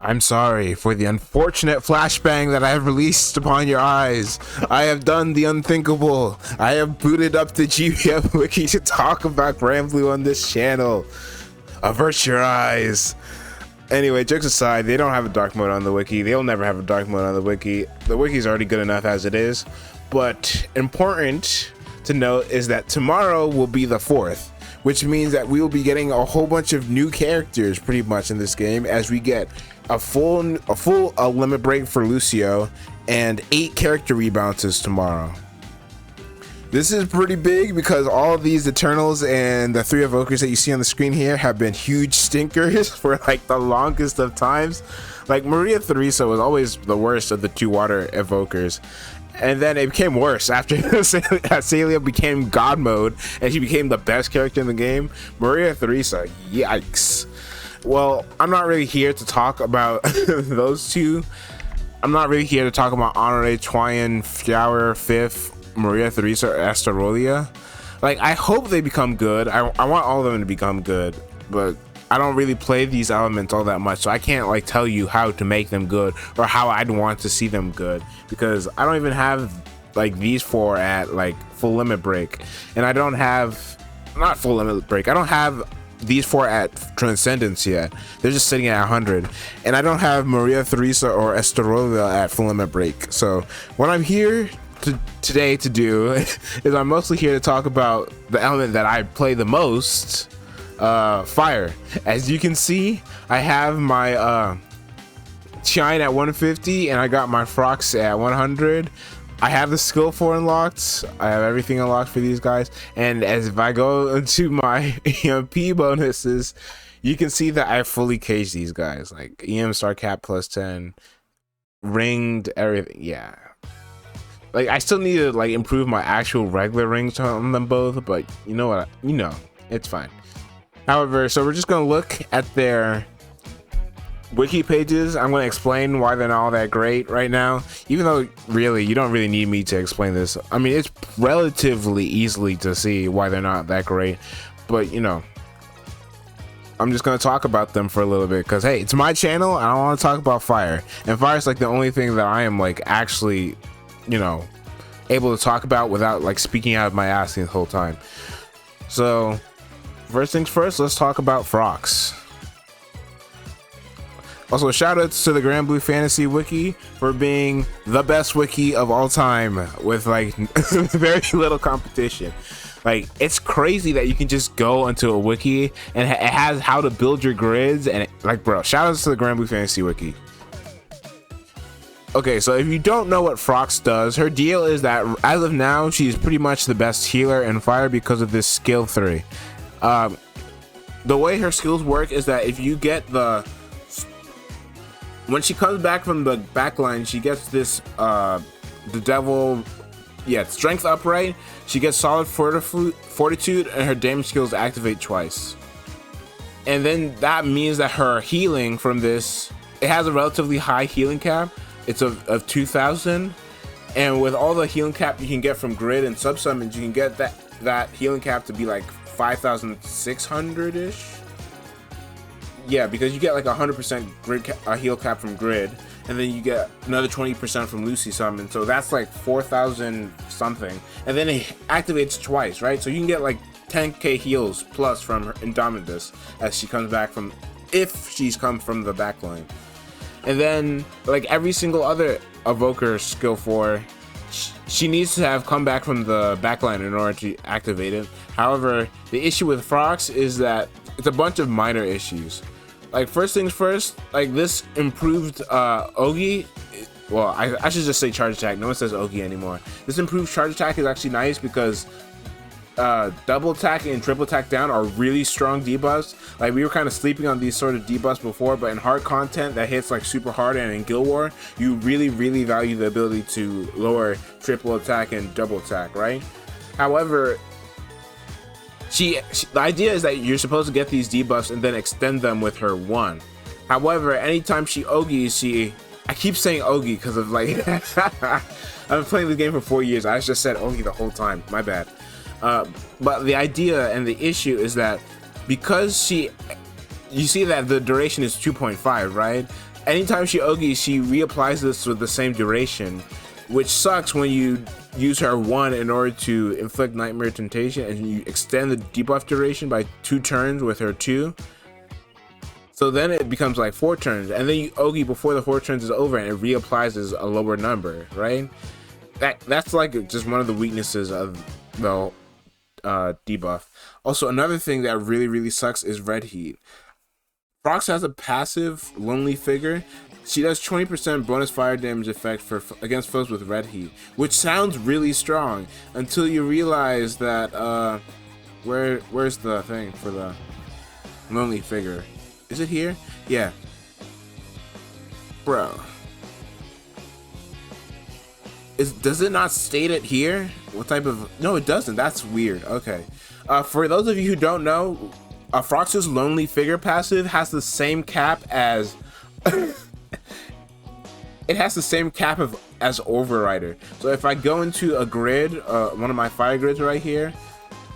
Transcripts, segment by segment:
I'm sorry for the unfortunate flashbang that I have released upon your eyes. I have done the unthinkable. I have booted up the GBF wiki to talk about Granblue on this channel. Avert your eyes. Anyway, jokes aside, they don't have a dark mode on the wiki. They'll never have a dark mode on the wiki. The wiki is already good enough as it is. But important to note is that tomorrow will be the 4th, which means that we will be getting a whole bunch of new characters pretty much in this game, as we get a full limit break for Lucio and 8 character rebalances tomorrow. This is pretty big because all of these Eternals and the 3 evokers that you see on the screen here have been huge stinkers for like the longest of times. Like Maria Theresa was always the worst of the 2 water evokers, and then it became worse after Celia became God mode and she became the best character in the game. Maria Theresa, yikes. Well, I'm not really here to talk about those 2. I'm not really here to talk about Honore, Tien, Flower, Fifth, Maria Theresa, or Esterolia. Like, I hope they become good. I want all of them to become good, but I don't really play these elements all that much, so I can't like tell you how to make them good or how I'd want to see them good, because I don't even have like these 4 at like full limit break, and I don't have, not full limit break, I don't have these 4 at Transcendence yet. They're just sitting at 100, and I don't have Maria Theresa or Esterolia at full limit break. So what I'm here today to do is I'm mostly here to talk about the element that I play the most, fire. As you can see, I have my Tien at 150 and I got my Fraux at 100. I have the skill 4 unlocked. I have everything unlocked for these guys, and as if I go into my EMP bonuses, you can see that I fully caged these guys, like EM star cap plus 10, ringed, everything. Yeah, like I still need to like improve my actual regular rings on them both, but you know what, it's fine. However, so we're just gonna look at their wiki pages. I'm going to explain why they're not all that great right now, even though really you don't really need me to explain this. I mean, it's relatively easily to see why they're not that great, but I'm just going to talk about them for a little bit because hey, it's my channel and I want to talk about fire, and fire is like the only thing that I am like actually able to talk about without like speaking out of my ass the whole time. So first things first, let's talk about Fraux. Also, shout outs to the Granblue Fantasy Wiki for being the best wiki of all time with like very little competition. Like, it's crazy that you can just go into a wiki and it has how to build your grids, and like, bro, shout outs to the Granblue Fantasy Wiki. Okay, so if you don't know what Fraux does, her deal is that as of now, she's pretty much the best healer in fire because of this skill 3. The way her skills work is that if you get when she comes back from the backline, she gets this the devil, strength upright. She gets solid fortitude, and her damage skills activate twice. And then that means that her healing from this, it has a relatively high healing cap. It's of 2,000, and with all the healing cap you can get from grid and sub summons, you can get that healing cap to be like 5,600 ish. Yeah, because you get like 100% grid heal cap from grid, and then you get another 20% from Lucy summon, so that's like 4,000 something, and then it activates twice, right? So you can get like 10k heals plus from her Indomitus as she comes back from, if she's come from the backline. And then like every single other evoker skill 4, she needs to have come back from the backline in order to activate it. However, the issue with Fraux is that it's a bunch of minor issues. Like, first things first, like this improved Ogi, well, I should just say charge attack, no one says Ogi anymore. This improved charge attack is actually nice because double attack and triple attack down are really strong debuffs. Like, we were kind of sleeping on these sort of debuffs before, but in hard content that hits like super hard and in Guild War, you really value the ability to lower triple attack and double attack, right? However, the idea is that you're supposed to get these debuffs and then extend them with her 1. However, anytime she Ogis, I keep saying Ogi because of like I've been playing this game for 4 years. I just said Ogi the whole time, my bad. But the idea and the issue is that because you see that the duration is 2.5, right? Anytime she Ogis, she reapplies this with the same duration, which sucks when you use her 1 in order to inflict Nightmare Temptation and you extend the debuff duration by 2 turns with her 2. So then it becomes like 4 turns, and then you Ogi before the 4 turns is over and it reapplies as a lower number, right? That's like just one of the weaknesses of the debuff. Also, another thing that really sucks is Red Heat. Fraux has a passive Lonely Figure. She does 20% bonus fire damage effect against foes with Red Heat, which sounds really strong until you realize that where's the thing for the Lonely Figure? Is it here? Yeah. Bro. Does it not state it here? What type of... No, it doesn't. That's weird. Okay. For those of you who don't know, Frox's Lonely Figure passive has the same cap as... it has the same cap as Overrider. So if I go into a grid, one of my fire grids right here,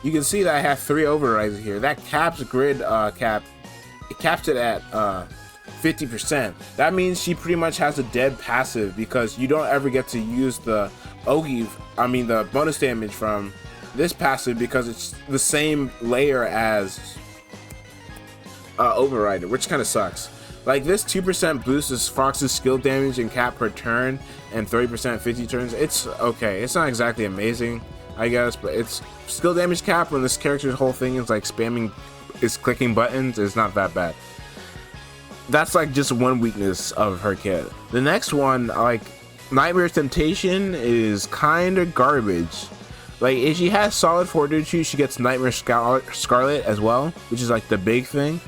you can see that I have 3 Overriders here. That caps grid cap... It caps it at 50%. That means she pretty much has a dead passive because you don't ever get to use the the bonus damage from this passive because it's the same layer as Overrider, which kind of sucks. Like this 2% boosts Frox's skill damage and cap per turn and 30% 50 turns. It's okay. It's not exactly amazing, I guess, but it's skill damage cap when this character's whole thing is like clicking buttons is not that bad. That's like just one weakness of her kit. The next one, like Nightmare Temptation, is kind of garbage. Like if she has solid fortitude, she gets Nightmare Scarlet as well, which is like the big thing,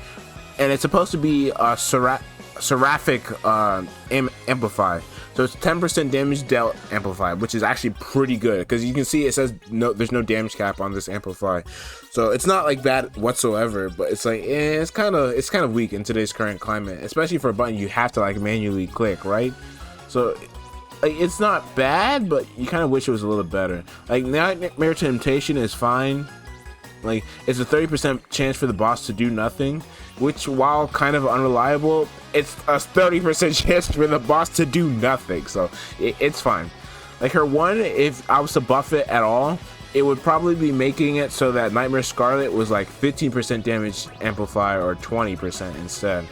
and it's supposed to be a seraphic amplify. So it's 10% damage dealt amplify, which is actually pretty good because you can see it says there's no damage cap on this amplify. So it's not like bad whatsoever, but it's like it's kind of weak in today's current climate, especially for a button you have to like manually click, right? So like it's not bad, but you kind of wish it was a little better. Like Nightmare Temptation is fine. Like it's a 30% chance for the boss to do nothing, which while kind of unreliable, it's a 30% chance for the boss to do nothing. So it's fine. Like her 1, if I was to buff it at all, it would probably be making it so that Nightmare Scarlet was like 15% damage amplify or 20% instead,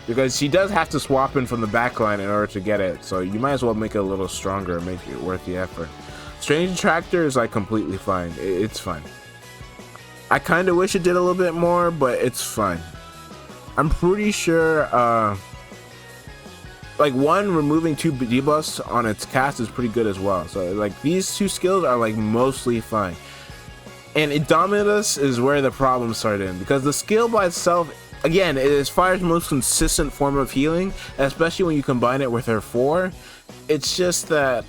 because she does have to swap in from the backline in order to get it. So you might as well make it a little stronger, make it worth the effort. Strange Attractor is like completely fine. It's fine. I kind of wish it did a little bit more, but it's fine. I'm pretty sure like removing 2 debuffs on its cast is pretty good as well. So like these 2 skills are like mostly fine. And Indomitus is where the problems start in, because the skill by itself, again, it is Fire's most consistent form of healing, especially when you combine it with her 4. It's just that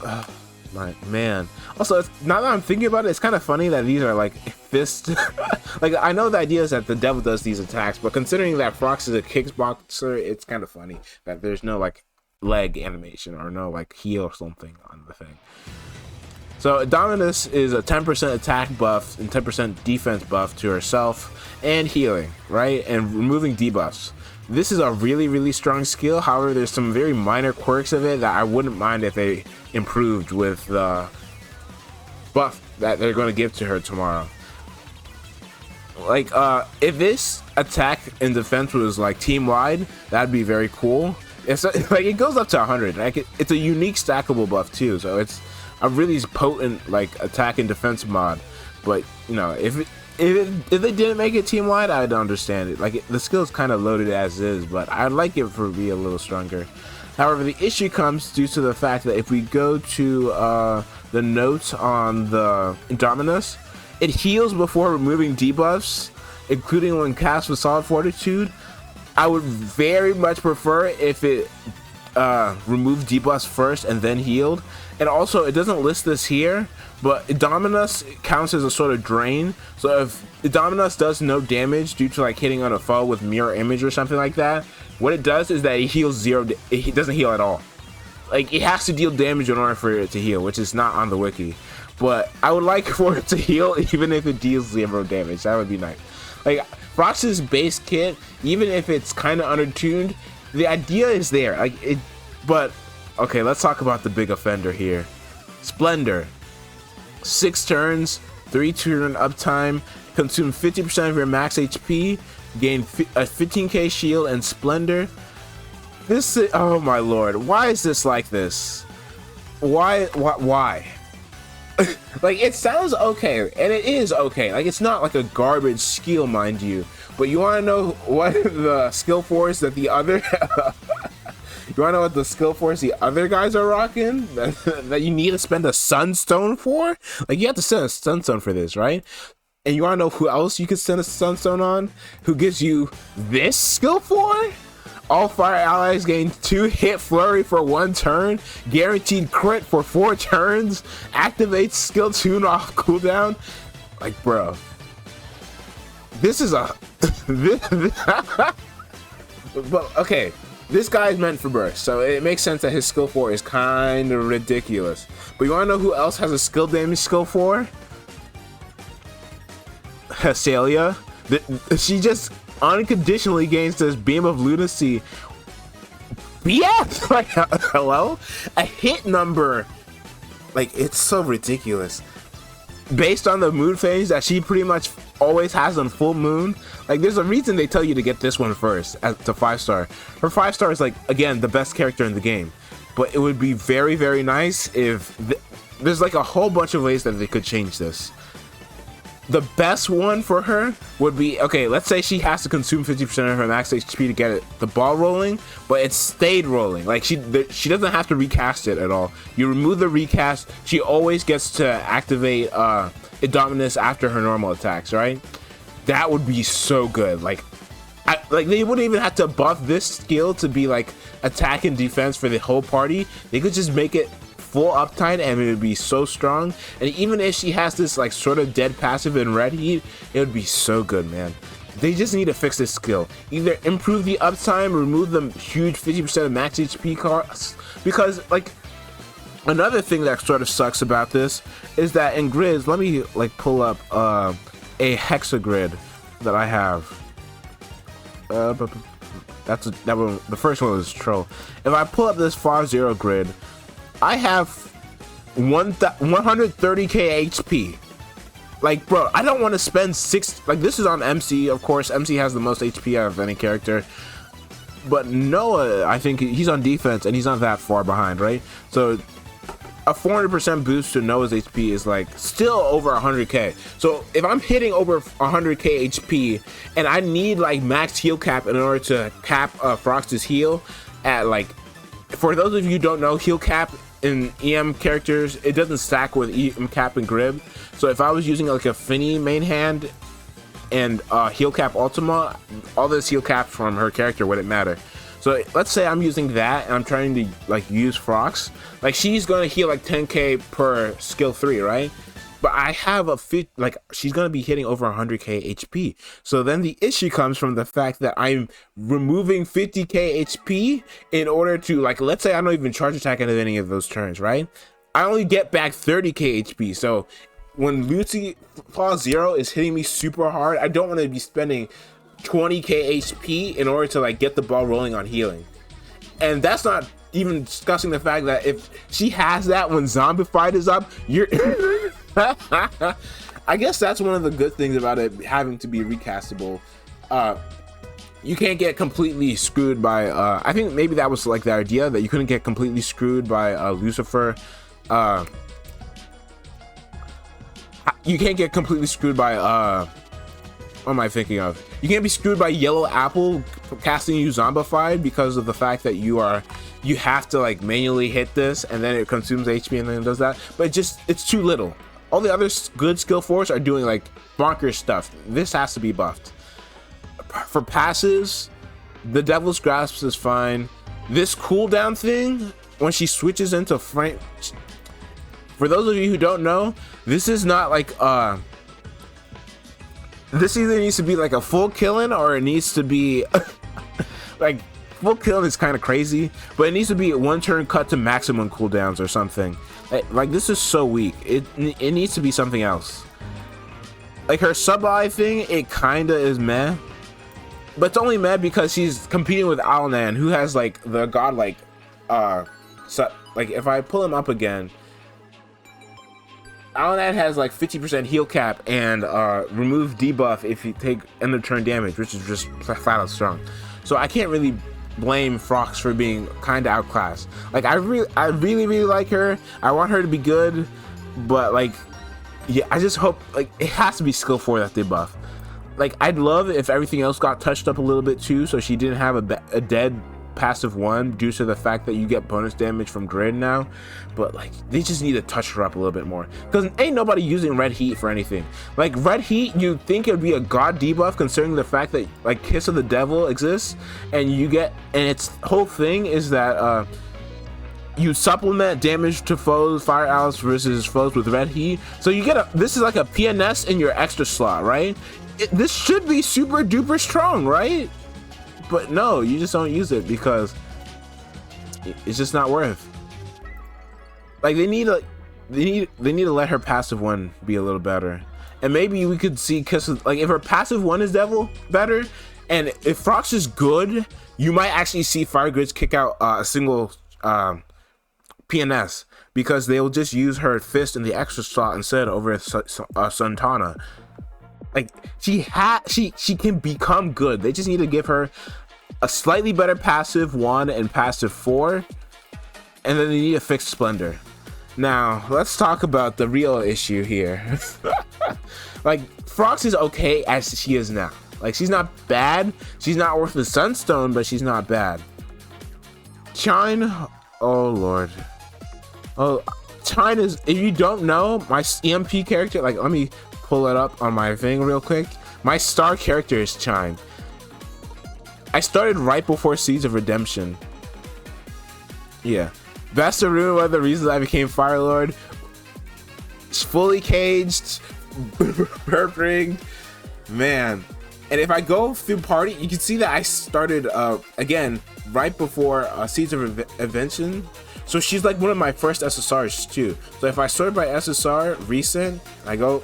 my man. Also, now that I'm thinking about it, it's kind of funny that these are like fist. Like I know the idea is that the devil does these attacks, but considering that Fraux is a kickboxer, it's kind of funny that there's no like leg animation or no like heel or something on the thing. So Indomitus is a 10% attack buff and 10% defense buff to herself and healing, right? And removing debuffs. This is a really strong skill. However, there's some very minor quirks of it that I wouldn't mind if they improved with the buff that they're going to give to her tomorrow. Like if this attack and defense was like team wide, that'd be very cool. It's like it goes up to 100. Like it's a unique stackable buff too, so it's a really potent like attack and defense mod. But you know, if they didn't make it team wide, I'd understand it. Like the skill is kind of loaded as is, but I'd like it for be a little stronger. However, the issue comes due to the fact that if we go to the notes on the Indominus, it heals before removing debuffs, including when cast with solid fortitude. I would very much prefer if it removed debuffs first and then healed. And also, it doesn't list this here, but Indominus counts as a sort of drain. So if Indominus does no damage due to like hitting on a foe with mirror image or something like that, what it does is that it heals 0. It doesn't heal at all. Like it has to deal damage in order for it to heal, which is not on the wiki. But I would like for it to heal even if it deals 0 damage. That would be nice. Like Frox's base kit, even if it's kind of undertuned, the idea is there. Like it, but okay, let's talk about the big offender here. Splendor, 6 turns, 3 turn uptime, consume 50% of your max HP, gain a 15k shield, and Splendor. This is, oh my lord, why is this like this? Why? Like, it sounds okay, and it is okay. Like, it's not like a garbage skill, mind you. But you want to know what the skill force that the other you want to know what the skill force the other guys are rocking that you need to spend a sunstone for? Like, you have to spend a sunstone for this, right? And you want to know who else you could send a sunstone on? Who gives you this skill for? All fire allies gain 2 hit flurry for 1 turn, guaranteed crit for 4 turns, activates skill tune off cooldown. Like, bro, this is a but okay, this guy's meant for burst, so it makes sense that his skill 4 is kind of ridiculous. But you want to know who else has a skill damage skill 4? Hesalia. She just unconditionally gains this beam of lunacy. BS! Like, hello? A hit number. Like, it's so ridiculous. Based on the moon phase that she pretty much always has on full moon. Like, there's a reason they tell you to get this one first at the 5-star. Her 5-star is, like, again, the best character in the game. But it would be very, very nice if there's like a whole bunch of ways that they could change this. The best one for her would be, okay, let's say she has to consume 50% of her max HP to get the ball rolling, but it stayed rolling. Like, she doesn't have to recast it at all. You remove the recast, she always gets to activate Indominus after her normal attacks, right? That would be so good. Like they wouldn't even have to buff this skill to be like attack and defense for the whole party. They could just make it full uptime and it would be so strong. And even if she has this like sort of dead passive in red heat, it would be so good, man. They just need to fix this skill. Either improve the uptime, remove the huge 50% of max HP costs. Because like another thing that sort of sucks about this is that in grids, let me like pull up a hexagrid that I have. That one, the first one was troll. If I pull up this far zero grid, I have 130k HP. Like, bro, I don't want to spend like, this is on MC, of course. MC has the most HP out of any character. But Noah, I think he's on defense and he's not that far behind, right? So a 400% boost to Noah's HP is like still over 100k. So if I'm hitting over 100k HP and I need like max heal cap in order to cap Frox's heal at like, for those of you who don't know, heal cap in EM characters, it doesn't stack with EM cap and Grib. So if I was using like a Finny main hand and heal cap Ultima, all this heal cap from her character wouldn't matter. So let's say I'm using that and I'm trying to like use Frox. Like, she's gonna heal like 10k per skill 3, right? But I have a like, she's gonna be hitting over 100k HP. So then the issue comes from the fact that I'm removing 50k HP in order to, like, let's say I don't even charge attack into any of those turns, right? I only get back 30k HP. So when Lucy Claw 0 is hitting me super hard, I don't want to be spending 20k HP in order to like get the ball rolling on healing. And that's not even discussing the fact that if she has that when Zombie Fight is up, you're I guess that's one of the good things about it having to be recastable. You can't get completely screwed by I think maybe that was like the idea, that you couldn't get completely screwed by Lucifer. You can't get completely screwed by what am I thinking of? You can't be screwed by Yellow Apple casting you zombified because of the fact that you have to like manually hit this and then it consumes HP and then it does that. But it's too little. All the other good skill force are doing like bonkers stuff. This has to be buffed. For passes, the Devil's Grasp is fine. This cooldown thing, when she switches into frame, for those of you who don't know, this is not like this either needs to be like a full killing or it needs to be like, full killing is kind of crazy, but it needs to be a 1 turn cut to maximum cooldowns or something. Like, this is so weak. It needs to be something else. like her sub-eye thing, it kinda is meh. But it's only meh because she's competing with Alanan, who has like the godlike so like if I pull him up again, Alanan has like 50% heal cap and remove debuff if you take end of turn damage, which is just flat out strong. So I can't really blame Fraux for being kind of outclassed. Like I really like her. I want her to be good, but like yeah, I just hope like it has to be skill 4 that they buff. Like I'd love if everything else got touched up a little bit too, so she didn't have a dead passive 1 due to the fact that you get bonus damage from grid now. But like they just need to touch her up a little bit more, because ain't nobody using red heat for anything. Like red heat, you think it would be a god debuff considering the fact that like Kiss of the Devil exists, and you get, and its whole thing is that you supplement damage to foes, fire allies versus foes with red heat. So you get this is like a PNS in your extra slot, right? This should be super duper strong, right? But no, you just don't use it because it's just not worth. Like they need to let her passive 1 be a little better, and maybe we could see Kiss like if her passive 1 is Devil better, and if Fraux is good, you might actually see Fire Grids kick out a single PNS, because they will just use her fist in the extra slot instead over Santana. Like she can become good. They just need to give her a slightly better passive 1 and passive 4, and then they need to fix Splendor. Now let's talk about the real issue here. Like Fraux is okay as she is now. Like she's not bad. She's not worth the Sunstone, but she's not bad. Tien, oh lord. Oh, Tien is, if you don't know, my EMP character, like let me pull it up on my thing real quick. My star character is Tien. I started right before Seeds of Redemption. Yeah. Best of Ruin, one of the reasons I became Fire Lord. Fully caged, burp ring, man. And if I go through party, you can see that I started again right before Seeds of Redemption. So she's like one of my first SSRs too. So if I sort by SSR recent, I go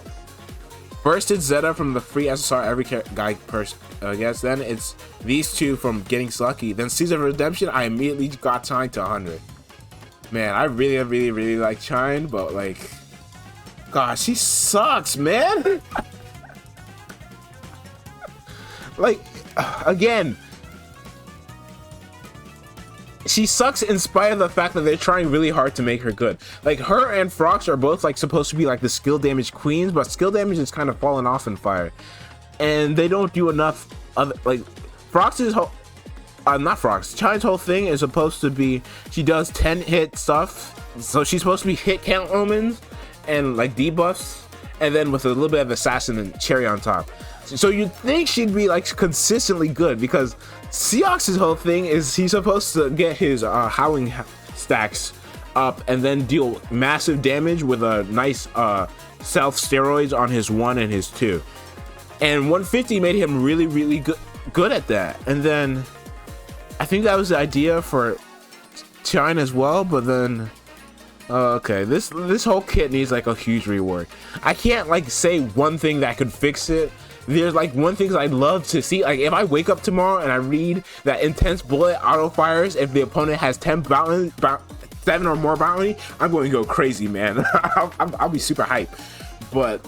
first, it's Zeta from the free SSR every guy person gets. Then it's these two from Getting Lucky. Then Seeds of Redemption, I immediately got Tien to 100. Man, I really like Tien, but like, gosh, she sucks, man. Like, again, she sucks in spite of the fact that they're trying really hard to make her good. Like her and Fraux are both like supposed to be like the skill damage queens, but skill damage is kind of falling off in Fire, and they don't do enough of like Frox's whole not Fraux, Tien's whole thing is supposed to be she does 10 hit stuff, so she's supposed to be hit count omens and like debuffs, and then with a little bit of assassin and cherry on top. So you'd think she'd be like consistently good, because Seox's whole thing is he's supposed to get his howling stacks up and then deal massive damage with a nice self steroids on his 1 and his 2, and 150 made him really good at that. And then I think that was the idea for Tien as well, but then okay, this whole kit needs like a huge rework. I can't like say one thing that could fix it. There's like one thing I'd love to see, like if I wake up tomorrow and I read that intense bullet auto fires if the opponent has 7 or more bounty, I'm going to go crazy, man. I'll be super hype. But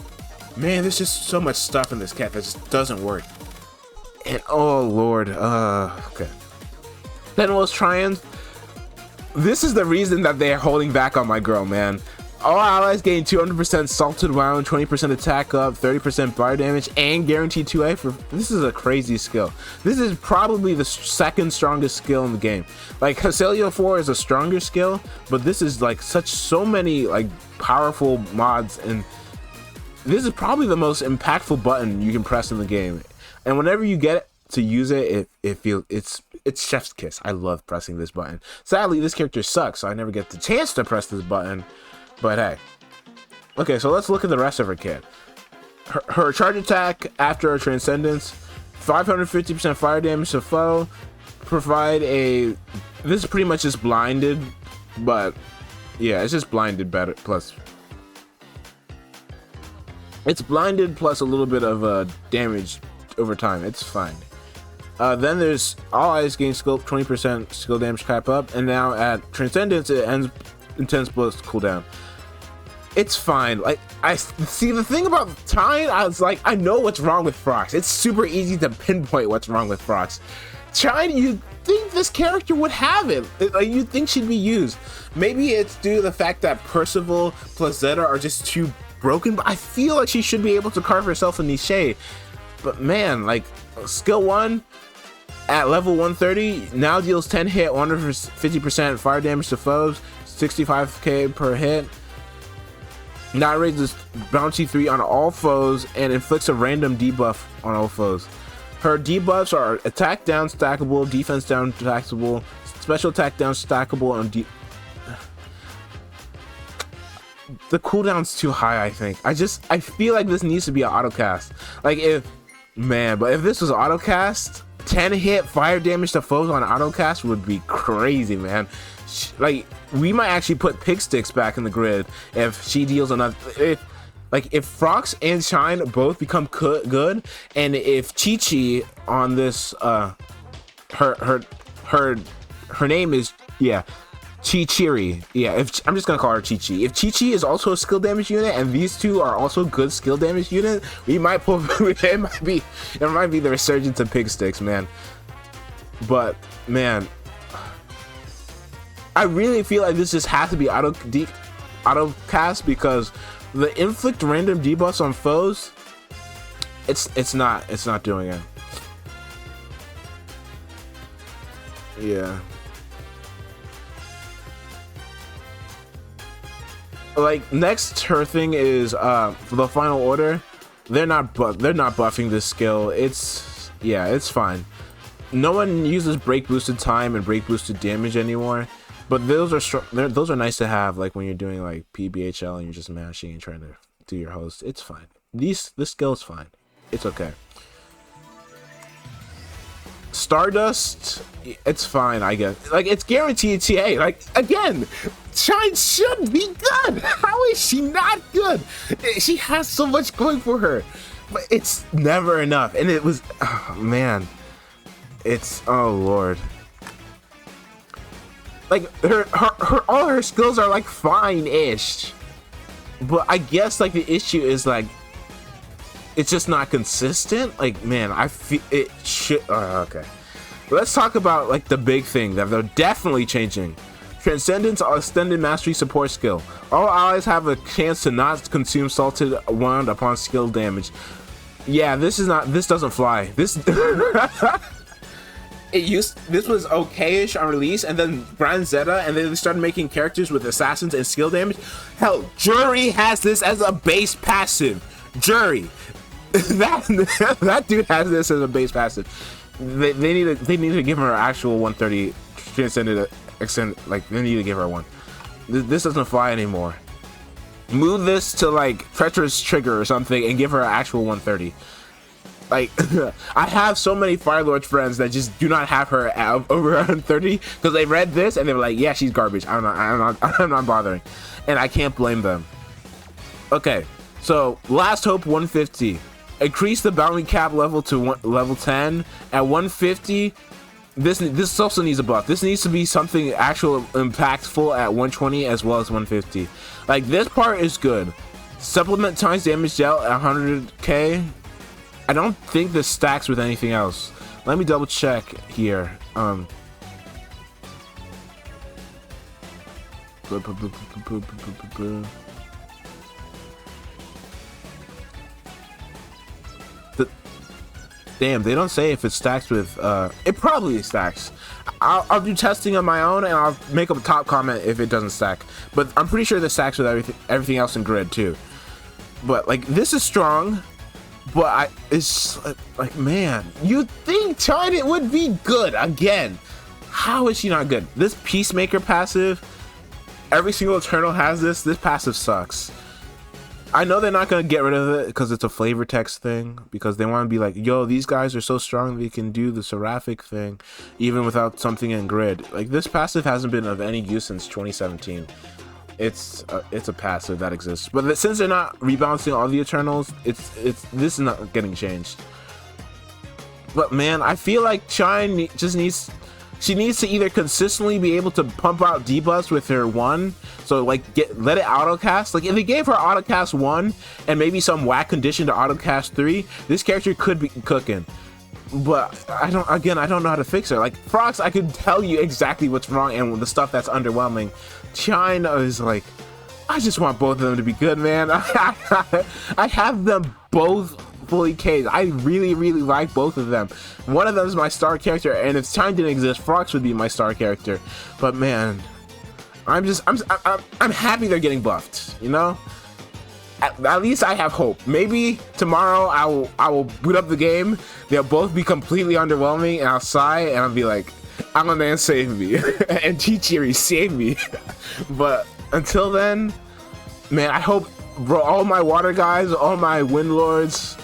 man, there's just so much stuff in this kit that just doesn't work. And oh lord, okay. Then was Triumph. This is the reason that they're holding back on my girl, man. All allies gain 200% salted wound, 20% attack up, 30% fire damage, and guaranteed 2A for. This is a crazy skill. This is probably the second strongest skill in the game. Like Hesselio 4 is a stronger skill, but this is like so many like powerful mods, and this is probably the most impactful button you can press in the game. And whenever you get to use it, it feels it's chef's kiss. I love pressing this button. Sadly, this character sucks, so I never get the chance to press this button. But hey. Okay, so let's look at the rest of her kit. Her charge attack after her transcendence, 550% fire damage to foe, provide a. This is pretty much just blinded, but yeah, it's just blinded better plus. It's blinded plus a little bit of damage over time. It's fine. Then there's all eyes gain skill 20% skill damage cap up, and now at Transcendence it ends intense burst cooldown. It's fine. Like, I see the thing about Tien, I was like, I know what's wrong with Fraux. It's super easy to pinpoint what's wrong with Fraux. Tien, you think this character would have it? Like, you think she'd be used? Maybe it's due to the fact that Percival plus Zeta are just too broken, but I feel like she should be able to carve herself a niche. But man, like, skill 1 at level 130 now deals 10 hit 150% fire damage to foes, 65k per hit. Now raises bounty 3 on all foes and inflicts a random debuff on all foes. Her debuffs are attack down stackable, defense down stackable, special attack down stackable, and the cooldown's too high. I think I feel like this needs to be an autocast. Like, if this was autocast, 10 hit fire damage to foes on autocast would be crazy, man. Like, we might actually put pig sticks back in the grid if she deals enough. If Fraux and Shine both become good, and if Chi-Chi on this, her name is, yeah, Chi-Chiri. Yeah, if I'm just gonna call her Chi-Chi. If Chi-Chi is also a skill damage unit, and these two are also good skill damage unit, we might pull. it might be the resurgence of pig sticks, man. But man, I really feel like this just has to be auto cast, because the inflict random debuffs on foes, it's not doing it. Yeah. Like, next, her thing is for the final order. They're not buffing this skill. It's fine. No one uses break boosted time and break boosted damage anymore. But those are nice to have, like when you're doing like PBHL and you're just mashing and trying to do your host. It's fine. This skill is fine. It's okay. Stardust, it's fine, I guess. Like, it's guaranteed TA. Like, again, Shine should be good. How is she not good? She has so much going for her, but it's never enough. And it was, oh man, it's, oh lord. Like, her all her skills are like fine-ish, but I guess like the issue is like it's just not consistent. Like, man, I feel it should. Okay, let's talk about like the big thing that they're definitely changing. Transcendence extended mastery support skill. All allies have a chance to not consume salted wound upon skill damage. Yeah, this doesn't fly. This. This was okay-ish on release, and then Brand Zeta, and then they started making characters with assassins and skill damage. Hell, Jury has this as a base passive. Jury, that dude has this as a base passive. They need to give her an actual 130 transcended extend. Like, they need to give her one. This doesn't fly anymore. Move this to like treacherous trigger or something and give her an actual 130. Like, I have so many Firelord friends that just do not have her at over 130 because they read this and they were like, yeah, she's garbage. I'm not bothering. And I can't blame them. Okay, so Last Hope 150. Increase the bounty cap level to level 10. At 150, this also needs a buff. This needs to be something actual impactful at 120 as well as 150. Like, this part is good. Supplement times damage dealt at 100k. I don't think this stacks with anything else. Let me double check here. Damn, they don't say if it stacks with. It probably stacks. I'll do testing on my own and I'll make a top comment if it doesn't stack. But I'm pretty sure this stacks with everything else in grid too. But like, this is strong. But it's like, man, you'd think Tien would be good again. How is she not good? This Peacemaker passive, every single Eternal has this. This passive sucks. I know they're not gonna get rid of it because it's a flavor text thing, because they want to be like, yo, these guys are so strong they can do the Seraphic thing even without something in grid. Like, this passive hasn't been of any use since 2017. it's a passive that exists. But since they're not rebalancing all the Eternals, this is not getting changed. But man, I feel like Tien just needs to either consistently be able to pump out debuffs with her 1, so like let it autocast. Like if they gave her autocast 1 and maybe some whack condition to autocast 3, this character could be cooking. But I don't know how to fix her. Like Fraux, I could tell you exactly what's wrong and the stuff that's underwhelming. Tien is like, I just want both of them to be good, man. I have them both fully caged. I really like both of them. One of them is my star character, and if Tien didn't exist, Fraux would be my star character. But man, I'm happy they're getting buffed, you know? At least I have hope. Maybe tomorrow I will boot up the game, they'll both be completely underwhelming, and I'll sigh and I'll be like, Amaman save me and Chichiri save me. But until then, man, I hope, bro, all my water guys, all my wind lords,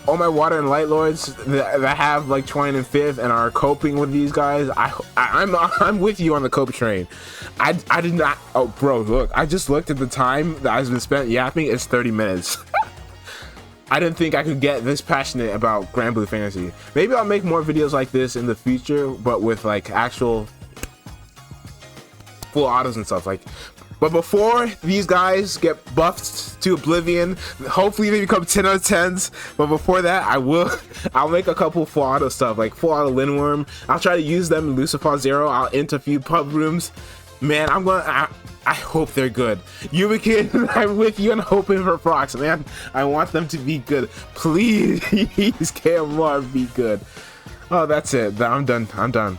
all my water and light lords that have like Tien and 5th and are coping with these guys, I'm with you on the cope train. I did not. Oh, bro, look, I just looked at the time that I've been spent yapping. It's 30 minutes. I didn't think I could get this passionate about Grand Blue Fantasy. Maybe I'll make more videos like this in the future, but with like actual full autos and stuff. Like, but before these guys get buffed to oblivion, hopefully they become 10 out of 10s. But before that, I'll make a couple full auto stuff, like full auto Lindworm. I'll try to use them in Lucifer Zero. I'll enter a few pub rooms. Man, I hope they're good. Yubikin, I'm with you and hoping for Fraux, man. I want them to be good. Please, KMR, be good. Oh, that's it. I'm done.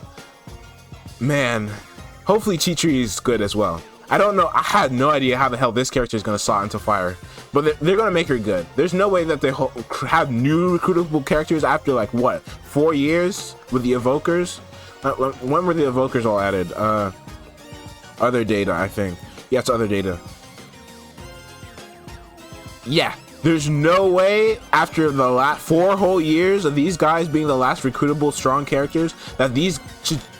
Man, hopefully Chichiri is good as well. I don't know. I had no idea how the hell this character is going to slot into fire. But they're going to make her good. There's no way that they have new recruitable characters after, like, what, 4 years with the Evokers? When were the Evokers all added? Other data, I think. Yeah, it's other data. Yeah, there's no way after the last 4 whole years of these guys being the last recruitable strong characters that these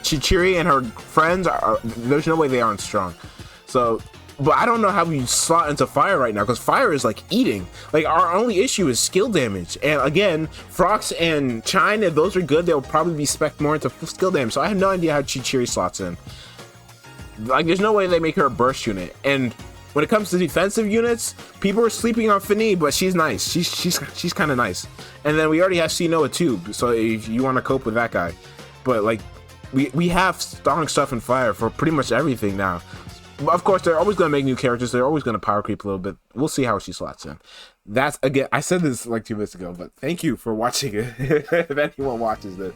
Chichiri and her friends are. There's no way they aren't strong. So, but I don't know how we slot into fire right now, because fire is like eating. Like, our only issue is skill damage. And again, Fraux and Tien, if those are good, they'll probably be spec'd more into skill damage. So I have no idea how Chichiri slots in. Like, there's no way they make her a burst unit. And when it comes to defensive units, people are sleeping on Fini, but she's nice. She's kind of nice. And then we already have Sinoa too, so if you want to cope with that guy. But like, we have strong stuff in fire for pretty much everything now. But of course, they're always going to make new characters. They're always going to power creep a little bit. We'll see how she slots in. That's, again, I said this like 2 minutes ago, but thank you for watching it. If anyone watches this.